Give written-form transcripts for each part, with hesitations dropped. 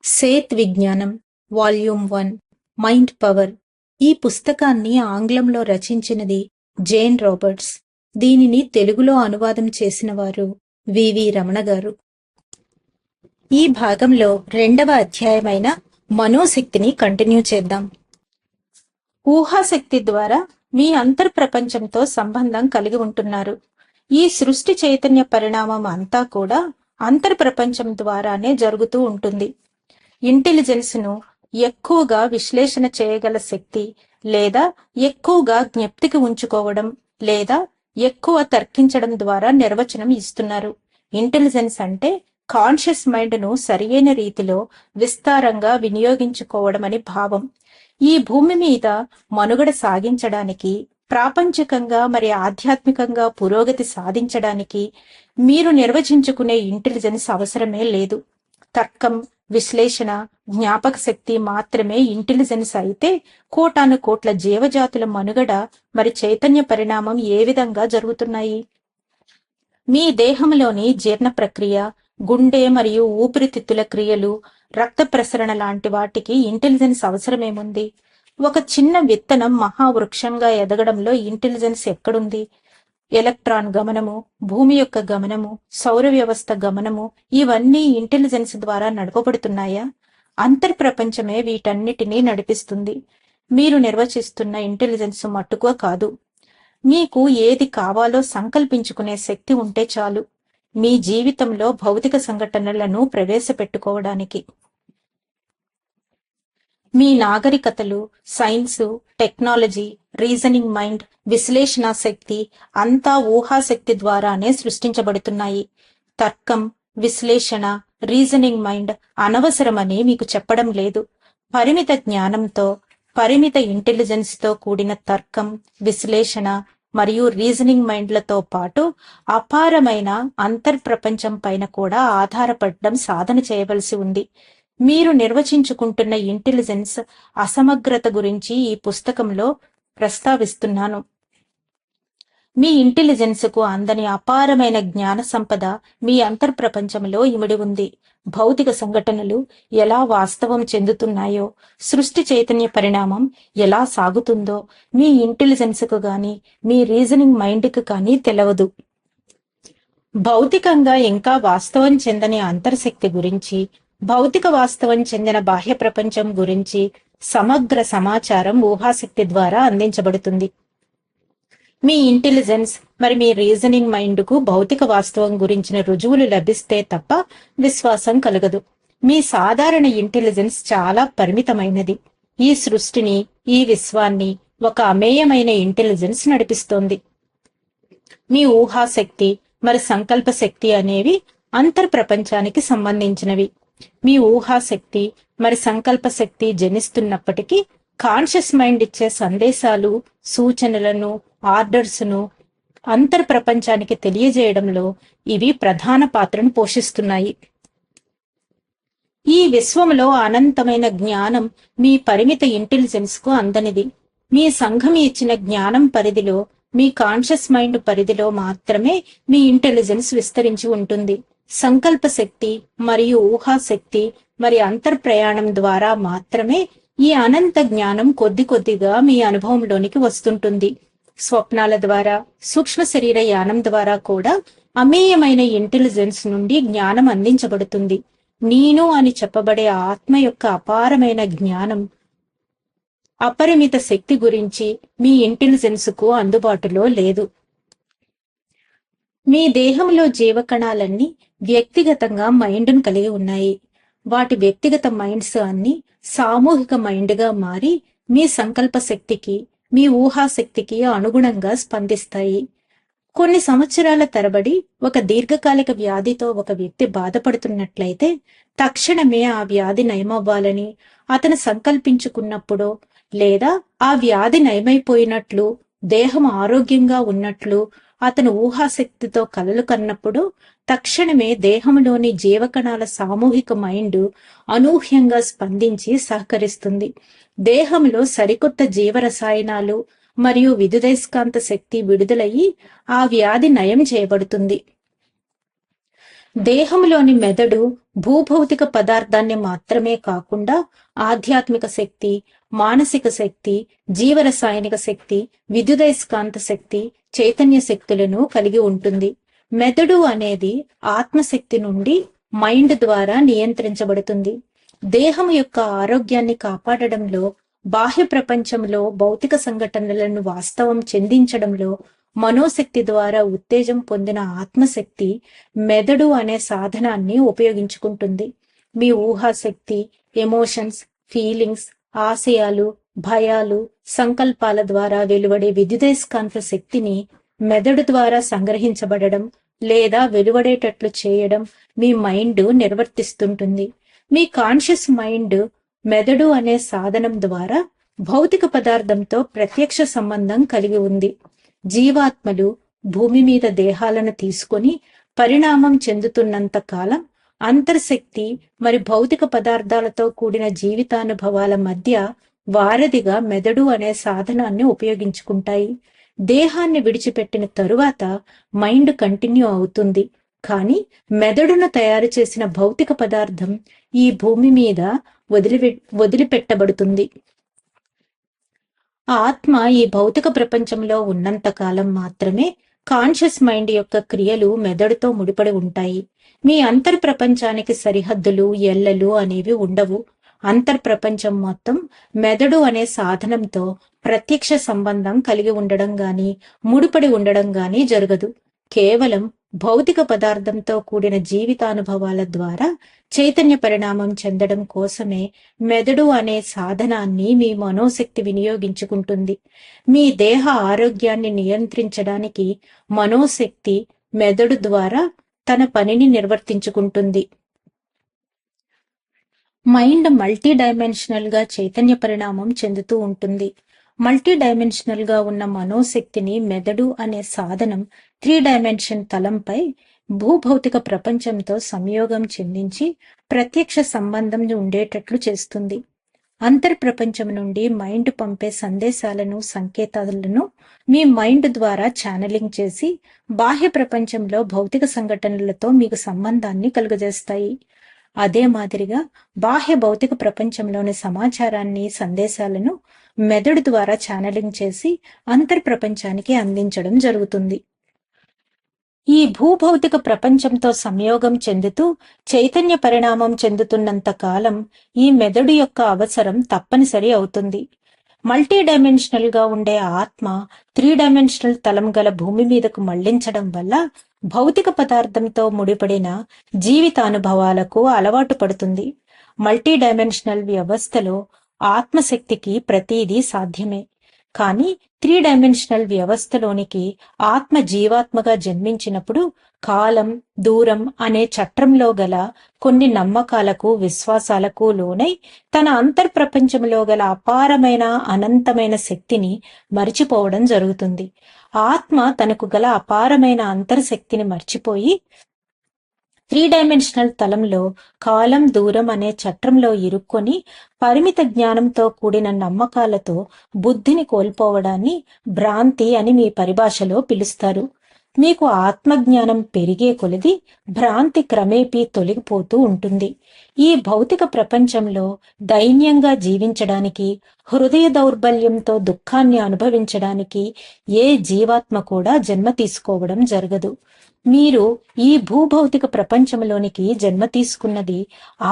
Seth విజ్ఞానం volume 1 mind power. ఈ పుస్తకాన్ని ఆంగ్లంలో రచించినది జేన్ రాబర్ట్స్. దీనిని తెలుగులో అనువాదం చేసిన వారు వివి రమణ గారు. ఈ భాగంలో 2వ అధ్యాయమైన మనోశక్తిని కంటిన్యూ చేద్దాం. ఊహాశక్తి ద్వారా మీ అంతర్ప్రపంచంతో సంబంధం కలిగి ఉంటున్నారు. ఈ సృష్టి చైతన్య పరిణామం అంతా కూడా అంతర్ప్రపంచం ద్వారానే జరుగుతూ ఉంటుంది. ఇంటెలిజెన్స్ ను ఎక్కువగా విశ్లేషణ చేయగల శక్తి, లేదా ఎక్కువగా జ్ఞప్తికి ఉంచుకోవడం, లేదా ఎక్కువ తర్కించడం ద్వారా నిర్వచనం ఇస్తున్నారు. ఇంటెలిజెన్స్ అంటే కాన్షియస్ మైండ్ ను సరియైన రీతిలో విస్తారంగా వినియోగించుకోవడం అని భావం. ఈ భూమి మీద మనుగడ సాగించడానికి, ప్రాపంచికంగా మరి ఆధ్యాత్మికంగా పురోగతి సాధించడానికి మీరు నిర్వచించుకునే ఇంటెలిజెన్స్ అవసరమే లేదు. తర్కం, విశ్లేషణ, జ్ఞాపక శక్తి మాత్రమే ఇంటెలిజెన్స్ అయితే కోటాను కోట్ల జీవజాతుల మనుగడ మరి చైతన్య పరిణామం ఏ విధంగా జరుగుతున్నాయి? మీ దేహంలోని జీర్ణ ప్రక్రియ, గుండె మరియు ఊపిరితిత్తుల క్రియలు, రక్త ప్రసరణ లాంటి వాటికి ఇంటెలిజెన్స్ అవసరమేముంది? ఒక చిన్న విత్తనం మహావృక్షంగా ఎదగడంలో ఇంటెలిజెన్స్ ఎక్కడుంది? ఎలక్ట్రాన్ గమనము, భూమి యొక్క గమనము, సౌర వ్యవస్థ గమనము ఇవన్నీ ఇంటెలిజెన్స్ ద్వారా నడపబడుతున్నాయా? అంతర్ప్రపంచమే వీటన్నిటినీ నడిపిస్తుంది. మీరు నిర్వచిస్తున్న ఇంటెలిజెన్స్ మట్టుకు కాదు. మీకు ఏది కావాలో సంకల్పించుకునే శక్తి ఉంటే చాలు, మీ జీవితంలో భౌతిక సంఘటనలను ప్రవేశపెట్టుకోవడానికి. మీ నాగరికతలు, సైన్సు, టెక్నాలజీ, రీజనింగ్ మైండ్, విశ్లేషణ శక్తి అంతా ఊహాశక్తి ద్వారానే సృష్టించబడుతున్నాయి. తర్కం, విశ్లేషణ, రీజనింగ్ మైండ్ అనవసరమని మీకు చెప్పడం లేదు. పరిమిత జ్ఞానంతో, పరిమిత ఇంటెలిజెన్స్ తో కూడిన తర్కం, విశ్లేషణ మరియు రీజనింగ్ మైండ్లతో పాటు అపారమైన అంతర్ప్రపంచం పైన కూడా ఆధారపడడం సాధన చేయవలసి ఉంది. మీరు నిర్వచించుకుంటున్న ఇంటెలిజెన్స్ అసమగ్రత గురించి ఈ పుస్తకంలో ప్రస్తావిస్తున్నాను. మీ ఇంటెలిజెన్స్ కు అందని అపారమైన జ్ఞాన సంపద మీ అంతర్ప్రపంచంలో ఇమిడి ఉంది. భౌతిక సంఘటనలు ఎలా వాస్తవం చెందుతున్నాయో, సృష్టి చైతన్య పరిణామం ఎలా సాగుతుందో మీ ఇంటెలిజెన్స్ కు గాని, మీ రీజనింగ్ మైండ్ కు కానీ తెలవదు. భౌతికంగా ఇంకా వాస్తవం చెందని అంతర్శక్తి గురించి, భౌతిక వాస్తవం చెందిన బాహ్య ప్రపంచం గురించి సమగ్ర సమాచారం ఊహాశక్తి ద్వారా అందించబడుతుంది. మీ ఇంటెలిజెన్స్ మరి మీ రీజనింగ్ మైండ్ కు భౌతిక వాస్తవం గురించిన రుజువులు లభిస్తే తప్ప విశ్వాసం కలగదు. మీ సాధారణ ఇంటెలిజెన్స్ చాలా పరిమితమైనది. ఈ సృష్టిని, ఈ విశ్వాన్ని ఒక అమేయమైన ఇంటెలిజెన్స్ నడిపిస్తోంది. మీ ఊహాశక్తి మరి సంకల్ప శక్తి అనేవి అంతర్ప్రపంచానికి సంబంధించినవి. మీ ఊహాశక్తి మరి సంకల్ప శక్తి జనిస్తున్నప్పటికీ కాన్షియస్ మైండ్ ఇచ్చే సందేశాలు, సూచనలను, ఆర్డర్స్ ను అంతర్ప్రపంచానికి తెలియజేయడంలో ఇవి ప్రధాన పాత్రను పోషిస్తున్నాయి. ఈ విశ్వంలో అనంతమైన జ్ఞానం మీ పరిమిత ఇంటెలిజెన్స్ కు అందనిది. మీ సంఘం ఇచ్చిన జ్ఞానం పరిధిలో, మీ కాన్షియస్ మైండ్ పరిధిలో మాత్రమే మీ ఇంటెలిజెన్స్ విస్తరించి ఉంటుంది. సంకల్ప శక్తి మరియు ఊహాశక్తి మరి అంతర్ప్రయాణం ద్వారా మాత్రమే ఈ అనంత జ్ఞానం కొద్ది కొద్దిగా మీ అనుభవంలోనికి వస్తుంటుంది. స్వప్నాల ద్వారా, సూక్ష్మ శరీర యానం ద్వారా కూడా అమేయమైన ఇంటెలిజెన్స్ నుండి జ్ఞానం అందించబడుతుంది. నేను అని చెప్పబడే ఆత్మ యొక్క అపారమైన జ్ఞానం, అపరిమిత శక్తి గురించి మీ ఇంటెలిజెన్స్ కు అందుబాటులో లేదు. మీ దేహంలో జీవకణాలన్నీ వ్యక్తిగతంగా మైండ్ను కలిగి ఉన్నాయి. వాటి వ్యక్తిగత మైండ్స్ అన్ని సామూహిక మైండ్ గా మారి మీ సంకల్ప శక్తికి, మీ ఊహాశక్తికి అనుగుణంగా స్పందిస్తాయి. కొన్ని సంవత్సరాల తరబడి ఒక దీర్ఘకాలిక వ్యాధితో ఒక వ్యక్తి బాధపడుతున్నట్లయితే తక్షణమే ఆ వ్యాధి నయమవ్వాలని అతను సంకల్పించుకున్నప్పుడు, లేదా ఆ వ్యాధి నయమైపోయినట్లు, దేహం ఆరోగ్యంగా ఉన్నట్లు అతను ఊహాశక్తితో కలలు కన్నప్పుడు తక్షణమే దేహంలోని జీవకణాల సామూహిక మైండ్ అనూహ్యంగా స్పందించి సహకరిస్తుంది. దేహంలో సరికొత్త జీవరసాయనాలు మరియు విద్యుదయస్కాంత శక్తి విడుదలయ్యి ఆ వ్యాధి నయం చేయబడుతుంది. దేహంలోని మెదడు భూభౌతిక పదార్థాన్ని మాత్రమే కాకుండా ఆధ్యాత్మిక శక్తి, మానసిక శక్తి, జీవరసాయనిక శక్తి, విద్యుదయస్కాంత శక్తి, చైతన్య శక్తులను కలిగి ఉంటుంది. మెదడు అనేది ఆత్మశక్తి నుండి మైండ్ ద్వారా నియంత్రించబడుతుంది. దేహం యొక్క ఆరోగ్యాన్ని కాపాడడంలో, బాహ్య ప్రపంచంలో భౌతిక సంఘటనలను వాస్తవం చెందించడంలో మనోశక్తి ద్వారా ఉత్తేజం పొందిన ఆత్మశక్తి మెదడు అనే సాధనాన్ని ఉపయోగించుకుంటుంది. మీ ఊహాశక్తి, ఎమోషన్స్, ఫీలింగ్స్, ఆశయాలు, భయాలు, సంకల్పాల ద్వారా వెలువడే విద్యుదయస్కాంత శక్తిని మెదడు ద్వారా సంగ్రహించబడడం లేదా వెలువడేటట్లు చేయడం మీ మైండ్ నిర్వర్తిస్తుంటుంది. మీ కాన్షియస్ మైండ్ మెదడు అనే సాధనం ద్వారా భౌతిక పదార్థంతో ప్రత్యక్ష సంబంధం కలిగి ఉంది. జీవాత్మలు భూమి మీద దేహాలను తీసుకొని పరిణామం చెందుతున్నంత కాలం అంతర్శక్తి మరి భౌతిక పదార్థాలతో కూడిన జీవితానుభవాల మధ్య వారధిగా మెదడు అనే సాధనాన్ని ఉపయోగించుకుంటాయి. దేహాన్ని విడిచిపెట్టిన తరువాత మైండ్ కంటిన్యూ అవుతుంది, కానీ మెదడును తయారు చేసిన భౌతిక పదార్థం ఈ భూమి మీద వదిలిపెట్టబడుతుంది. ఆత్మ ఈ భౌతిక ప్రపంచంలో ఉన్నంత కాలం మాత్రమే కాన్షియస్ మైండ్ యొక్క క్రియలు మెదడుతో ముడిపడి ఉంటాయి. మీ అంతర్ ప్రపంచానికి సరిహద్దులు, ఎల్లలు అనేవి ఉండవు. అంతర్ ప్రపంచం మొత్తం మెదడు అనే సాధనంతో ప్రత్యక్ష సంబంధం కలిగి ఉండడం గాని, ముడిపడి ఉండడం గాని జరగదు. కేవలం భౌతిక పదార్థంతో కూడిన జీవితానుభవాల ద్వారా చైతన్య పరిణామం చెందడం కోసమే మెదడు అనే సాధనాన్ని మీ మనోశక్తి వినియోగించుకుంటుంది. మీ దేహ ఆరోగ్యాన్ని నియంత్రించడానికి మనోశక్తి మెదడు ద్వారా తన పనిని నిర్వర్తించుకుంటుంది. మైండ్ మల్టీ డైమెన్షనల్ గా చైతన్య పరిణామం చెందుతూ ఉంటుంది. మల్టీ డైమెన్షనల్ గా ఉన్న మనోశక్తిని మెదడు అనే సాధనం 3 డైమెన్షన్ తలంపై భూభౌతిక ప్రపంచంతో సంయోగం చెందించి ప్రత్యక్ష సంబంధం ఉండేటట్లు చేస్తుంది. అంతర్ ప్రపంచం నుండి మైండ్ పంపే సందేశాలను, సంకేతాలను మీ మైండ్ ద్వారా ఛానలింగ్ చేసి బాహ్య ప్రపంచంలో భౌతిక సంఘటనలతో మీకు సంబంధాన్ని కలుగజేస్తాయి. అదే మాదిరిగా బాహ్య భౌతిక ప్రపంచంలోని సమాచారాన్ని, సందేశాలను మెదడు ద్వారా ఛానలింగ్ చేసి అంతర్ ప్రపంచానికి అందించడం జరుగుతుంది. ఈ భూభౌతిక ప్రపంచంతో సంయోగం చెందుతూ చైతన్య పరిణామం చెందుతున్నంత కాలం ఈ మెదడు యొక్క అవసరం తప్పనిసరి అవుతుంది. మల్టీ డైమెన్షనల్ గా ఉండే ఆత్మ 3 డైమెన్షనల్ తలం గల భూమి మీదకు మళ్లించడం వల్ల భౌతిక పదార్థంతో ముడిపడిన జీవితానుభవాలకు అలవాటు పడుతుంది. మల్టీ డైమెన్షనల్ వ్యవస్థలో ఆత్మశక్తికి ప్రతిదీ సాధ్యమే. కానీ 3 డైమెన్షనల్ వ్యవస్థలోనికి ఆత్మ జీవాత్మగా జన్మించినప్పుడు కాలం, దూరం అనే చట్రంలో గల కొన్ని నమ్మకాలకు, విశ్వాసాలకు లోనై తన అంతర్ప్రపంచంలో గల అపారమైన, అనంతమైన శక్తిని మరిచిపోవడం జరుగుతుంది. ఆత్మ తనకు గల అపారమైన అంతర్శక్తిని మర్చిపోయి 3 డైమెన్షనల్ తలంలో కాలం, దూరం అనే చట్రంలో ఇరుక్కొని పరిమిత జ్ఞానంతో కూడిన నమ్మకాలతో బుద్ధిని కోల్పోవడాన్ని భ్రాంతి అని మీ పరిభాషలో పిలుస్తారు. మీకు ఆత్మజ్ఞానం పెరిగే కొలది భ్రాంతి క్రమేపీ తొలగిపోతూ ఉంటుంది. ఈ భౌతిక ప్రపంచంలో దైన్యంగా జీవించడానికి, హృదయ దౌర్బల్యంతో దుఃఖాన్ని అనుభవించడానికి ఏ జీవాత్మ కూడా జన్మ తీసుకోవడం జరగదు. మీరు ఈ భూభౌతిక ప్రపంచంలోనికి జన్మ తీసుకున్నది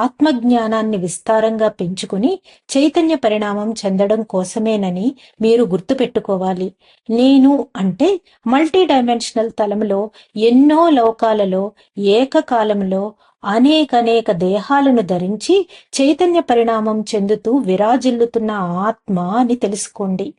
ఆత్మజ్ఞానాన్ని విస్తారంగా పెంచుకుని చైతన్య పరిణామం చెందడం కోసమేనని మీరు గుర్తుపెట్టుకోవాలి. నేను అంటే మల్టీ డైమెన్షనల్ తలంలో ఎన్నో లోకాలలో ఏకకాలంలో అనేక దేహాలను ధరించి చైతన్య పరిణామం చెందుతూ విరాజిల్లుతున్న ఆత్మ అని తెలుసుకోండి.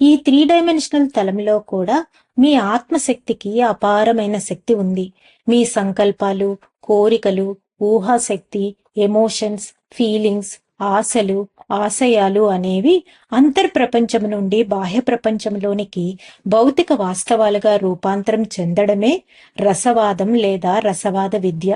ఈ 3 డైమెన్షనల్ తలంలో కూడా మీ ఆత్మశక్తికి అపారమైన శక్తి ఉంది. మీ సంకల్పాలు, కోరికలు, ఊహాశక్తి, ఎమోషన్స్, ఫీలింగ్స్, ఆశలు, ఆశయాలు అనేవి అంతర్ప్రపంచం నుండి బాహ్య ప్రపంచంలోనికి భౌతిక వాస్తవాలుగా రూపాంతరం చెందడమే రసవాదం లేదా రసవాద విద్య.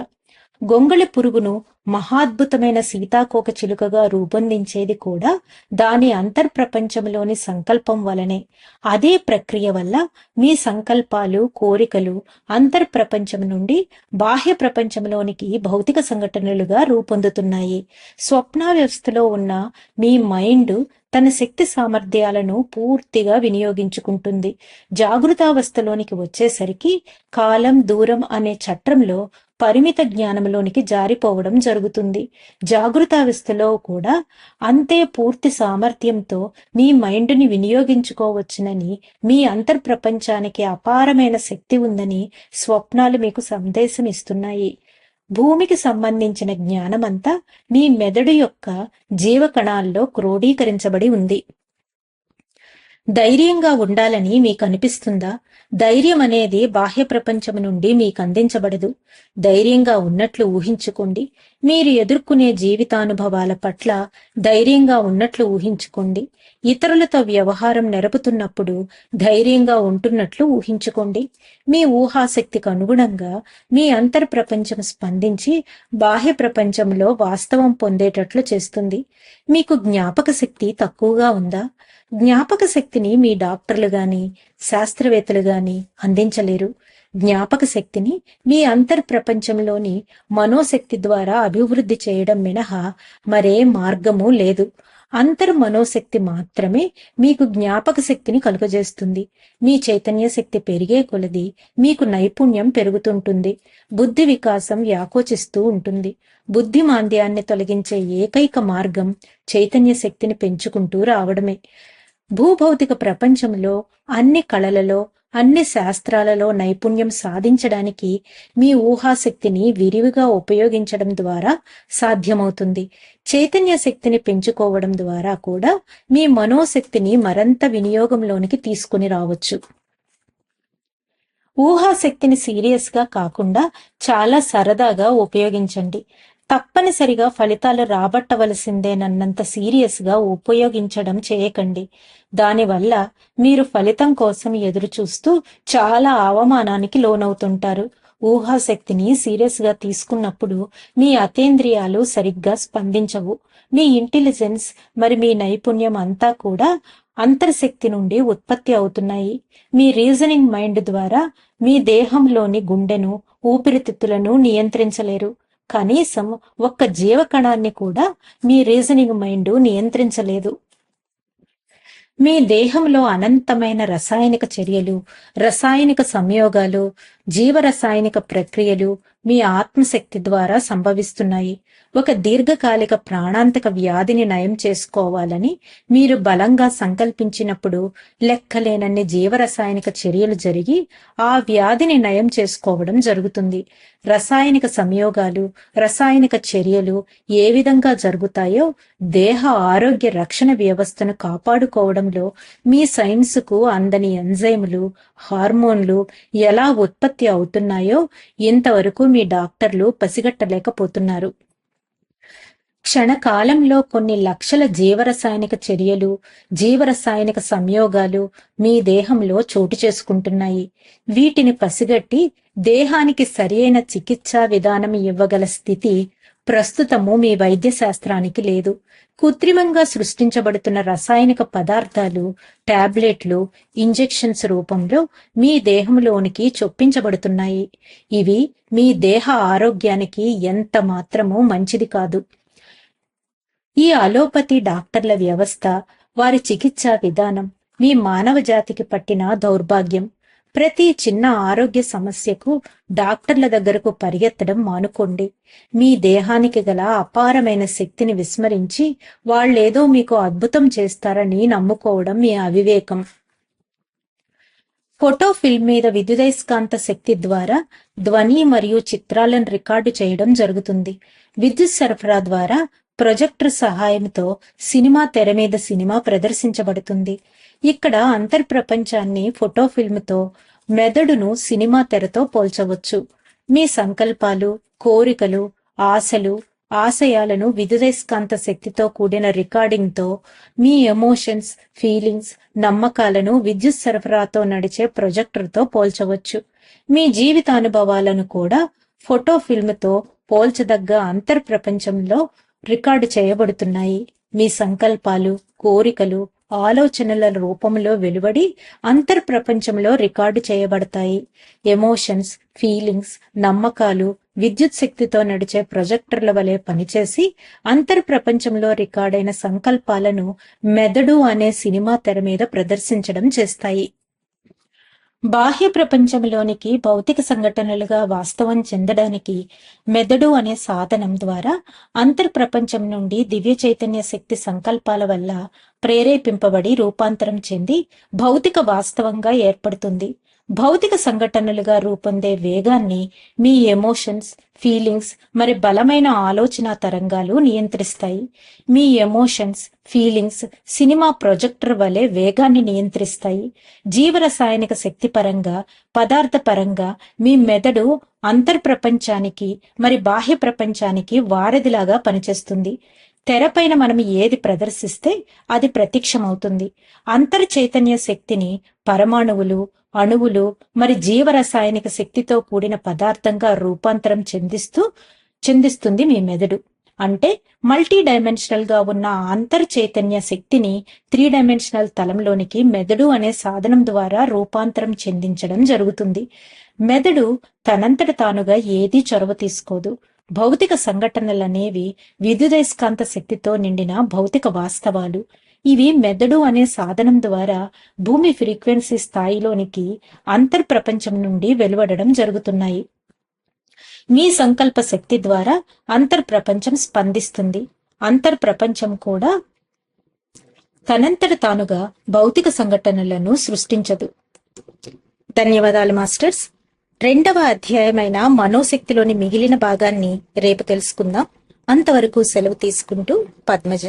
గొంగళి పురుగును మహాద్భుతమైన సీతాకోక చిలుకగా రూపొందించేది కూడా దాని అంతర్ప్రపంచంలోని సంకల్పం వలనే. అదే ప్రక్రియ వల్ల మీ సంకల్పాలు, కోరికలు అంతర్ప్రపంచం నుండి బాహ్య ప్రపంచంలోనికి భౌతిక సంఘటనలుగా రూపొందుతున్నాయి. స్వప్నావస్థలో ఉన్న మీ మైండ్ తన శక్తి సామర్థ్యాలను పూర్తిగా వినియోగించుకుంటుంది. జాగృతావస్థలోనికి వచ్చేసరికి కాలం, దూరం అనే చట్రంలో పరిమిత జ్ఞానంలోనికి జారిపోవడం జరుగుతుంది. జాగృతావస్థలో కూడా అంతే పూర్తి సామర్థ్యంతో మీ మైండ్ని వినియోగించుకోవచ్చునని, మీ అంతర్ప్రపంచానికి అపారమైన శక్తి ఉందని స్వప్నాలు మీకు సందేశం ఇస్తున్నాయి. భూమికి సంబంధించిన జ్ఞానమంతా మీ మెదడు యొక్క జీవకణాల్లో క్రోడీకరించబడి ఉంది. ధైర్యంగా ఉండాలని మీకు అనిపిస్తుందా? ధైర్యం అనేది బాహ్య ప్రపంచం నుండి మీకు అందించబడదు. ధైర్యంగా ఉన్నట్లు ఊహించుకోండి. మీరు ఎదుర్కొనే జీవితానుభవాల పట్ల ధైర్యంగా ఉన్నట్లు ఊహించుకోండి. ఇతరులతో వ్యవహారం నెరపుతున్నప్పుడు ధైర్యంగా ఉంటున్నట్లు ఊహించుకోండి. మీ ఊహాశక్తికి అనుగుణంగా మీ అంతర్ప్రపంచం స్పందించి బాహ్య ప్రపంచంలో వాస్తవం పొందేటట్లు చేస్తుంది. మీకు జ్ఞాపక శక్తి తక్కువగా ఉందా? జ్ఞాపక శక్తిని మీ డాక్టర్లు గాని, శాస్త్రవేత్తలు గాని అందించలేరు. జ్ఞాపక శక్తిని మీ అంతర్ప్రపంచంలోని మనోశక్తి ద్వారా అభివృద్ధి చేయడం మినహా మరే మార్గము లేదు. మనోశక్తి మాత్రమే మీకు జ్ఞాపక శక్తిని కలుగజేస్తుంది. మీ చైతన్య శక్తి పెరిగే కొలది మీకు నైపుణ్యం పెరుగుతుంటుంది. బుద్ధి వికాసం వ్యాకోచిస్తూ ఉంటుంది. బుద్ధి మాంద్యాన్ని తొలగించే ఏకైక మార్గం చైతన్య శక్తిని పెంచుకుంటూ రావడమే. భూభౌతిక ప్రపంచంలో అన్ని కళలలో, అన్ని శాస్త్రాలలో నైపుణ్యం సాధించడానికి మీ ఊహాశక్తిని విరివిగా ఉపయోగించడం ద్వారా సాధ్యమవుతుంది. చైతన్య శక్తిని పెంచుకోవడం ద్వారా కూడా మీ మనోశక్తిని మరింత వినియోగంలోనికి తీసుకుని రావచ్చు. ఊహాశక్తిని సీరియస్ గా కాకుండా చాలా సరదాగా ఉపయోగించండి. తప్పనిసరిగా ఫలితాలు రాబట్టవలసిందేనన్నంత సీరియస్ గా ఉపయోగించడం చేయకండి. దానివల్ల మీరు ఫలితం కోసం ఎదురు చూస్తూ చాలా అవమానానికి లోనవుతుంటారు. ఊహాశక్తిని సీరియస్ గా తీసుకున్నప్పుడు మీ అతేంద్రియాలు సరిగ్గా స్పందించవు. మీ ఇంటెలిజెన్స్ మరి మీ నైపుణ్యం అంతా కూడా అంతర్శక్తి నుండి ఉత్పత్తి అవుతున్నాయి. మీ రీజనింగ్ మైండ్ ద్వారా మీ దేహంలోని గుండెను, ఊపిరితిత్తులను నియంత్రించలేరు. కనీసం ఒక్క జీవకణాన్ని కూడా మీ రీజనింగ్ మైండ్ నియంత్రించలేదు. మీ దేహంలో అనంతమైన రసాయనిక చర్యలు, రసాయనిక సంయోగాలు, జీవరసాయనిక ప్రక్రియలు మీ ఆత్మశక్తి ద్వారా సంభవిస్తున్నాయి. ఒక దీర్ఘకాలిక ప్రాణాంతక వ్యాధిని నయం చేసుకోవాలని మీరు బలంగా సంకల్పించినప్పుడు లెక్కలేనన్ని జీవరసాయనిక చర్యలు జరిగి ఆ వ్యాధిని నయం చేసుకోవడం జరుగుతుంది. రసాయనిక సంయోగాలు, రసాయనిక చర్యలు ఏ విధంగా జరుగుతాయో దేహ ఆరోగ్య రక్షణ వ్యవస్థను కాపాడుకోవడంలో మీ సైన్సుకు అందని ఎంజైములు, హార్మోన్లు ఎలా ఉత్పత్తి అవుతున్నాయో ఇంతవరకు మీ డాక్టర్లు పసిగట్టలేకపోతున్నారు. క్షణకాలంలో కొన్ని లక్షల జీవరసాయనిక చర్యలు, జీవరసాయనిక సంయోగాలు మీ దేహంలో చోటు చేసుకుంటున్నాయి. వీటిని పసిగట్టి దేహానికి సరియైన చికిత్సా విధానం ఇవ్వగల స్థితి ప్రస్తుతము మీ వైద్య శాస్త్రానికి లేదు. కృత్రిమంగా సృష్టించబడుతున్న రసాయనిక పదార్థాలు, టాబ్లెట్లు, ఇంజెక్షన్స్ రూపంలో మీ దేహంలోనికి చొప్పించబడుతున్నాయి. ఇవి మీ దేహ ఆరోగ్యానికి ఎంత మాత్రమూ మంచిది కాదు. ఈ అలోపతి డాక్టర్ల వ్యవస్థ, వారి చికిత్సా విధానం మీ మానవ జాతికి పట్టిన దౌర్భాగ్యం. ప్రతి చిన్న ఆరోగ్య సమస్యకు డాక్టర్ల దగ్గరకు పరిగెత్తడం మానుకోండి. మీ దేహానికి గల అపారమైన శక్తిని విస్మరించి వాళ్ళేదో మీకు అద్భుతం చేస్తారని నమ్ముకోవడం మీ అవివేకం. ఫోటో ఫిల్మ్ మీద విద్యుదయస్కాంత శక్తి ద్వారా ధ్వని మరియు చిత్రాలను రికార్డు చేయడం జరుగుతుంది. విద్యుత్ సరఫరా ద్వారా ప్రొజెక్టర్ సహాయంతో సినిమా తెర మీద సినిమా ప్రదర్శించబడుతుంది. ఇక్కడ అంతర్ప్రపంచాన్ని ఫోటో ఫిల్మ్తో, మెదడును సినిమా తెరతో పోల్చవచ్చు. మీ సంకల్పాలు, కోరికలు, ఆశలు, ఆశయాలను విద్యుదయస్కాంత శక్తితో కూడిన రికార్డింగ్తో, మీ ఎమోషన్స్, ఫీలింగ్స్, నమ్మకాలను విద్యుత్ సరఫరాతో నడిచే ప్రొజెక్టర్తో పోల్చవచ్చు. మీ జీవితానుభవాలను కూడా ఫోటో ఫిల్మ్తో పోల్చదగ్గ అంతర్ప్రపంచంలో రికార్డు చేయబడుతున్నాయి. మీ సంకల్పాలు, కోరికలు, ఆలోచనల రూపంలో వెలువడి అంతర్ప్రపంచంలో రికార్డు చేయబడతాయి. ఎమోషన్స్, ఫీలింగ్స్, నమ్మకాలు విద్యుత్ శక్తితో నడిచే ప్రొజెక్టర్ల వలె పనిచేసి అంతర్ప్రపంచంలో రికార్డైన సంకల్పాలను మెదడు అనే సినిమా తెర మీద ప్రదర్శించడం చేస్తాయి. బాహ్య ప్రపంచంలోనికి భౌతిక సంఘటనలుగా వాస్తవం చెందడానికి మెదడు అనే సాధనం ద్వారా అంతర్ప్రపంచం నుండి దివ్య చైతన్య శక్తి సంకల్పాల వల్ల ప్రేరేపింపబడి రూపాంతరం చెంది భౌతిక వాస్తవంగా ఏర్పడుతుంది. భౌతిక సంఘటనలుగా రూపొందే వేగాన్ని మీ ఎమోషన్స్, ఫీలింగ్స్ మరి బలమైన ఆలోచన తరంగాలు నియంత్రిస్తాయి. మీ ఎమోషన్స్, ఫీలింగ్స్ సినిమా ప్రొజెక్టర్ వలె వేగాన్ని నియంత్రిస్తాయి. జీవరసాయనిక శక్తి పరంగా, పదార్థ పరంగా మీ మెదడు అంతర్ప్రపంచానికి మరి బాహ్య ప్రపంచానికి వారధిలాగా పనిచేస్తుంది. తెరపైన మనం ఏది ప్రదర్శిస్తే అది ప్రత్యక్షమవుతుంది. అంతర్చైతన్య శక్తిని పరమాణువులు, అణువులు మరి జీవరసాయనిక శక్తితో కూడిన పదార్థంగా రూపాంతరం చెందిస్తుంది మీ మెదడు. అంటే మల్టీ డైమెన్షనల్ గా ఉన్న అంతర్చైతన్య శక్తిని 3 డైమెన్షనల్ తలంలోనికి మెదడు అనే సాధనం ద్వారా రూపాంతరం చెందించడం జరుగుతుంది. మెదడు తనంతట తానుగా ఏదీ చొరవ తీసుకోదు. భౌతిక సంఘటనలనేవి విద్యుదయస్కాంత శక్తితో నిండిన భౌతిక వాస్తవాలు. ఇవి మెదడు అనే సాధనం ద్వారా భూమి ఫ్రీక్వెన్సీ స్థాయిలోనికి అంతర్ప్రపంచం నుండి వెలువడడం జరుగుతున్నాయి. మీ సంకల్ప శక్తి ద్వారా అంతర్ప్రపంచం స్పందిస్తుంది. అంతర్ప్రపంచం కూడా తనంతట తానుగా భౌతిక సంఘటనలను సృష్టించదు. ధన్యవాదాలు మాస్టర్స్. 2వ అధ్యాయమైన మనోశక్తిలోని మిగిలిన భాగాన్ని రేపు తెలుసుకుందాం. అంతవరకు సెలవు తీసుకుంటూ పద్మజ.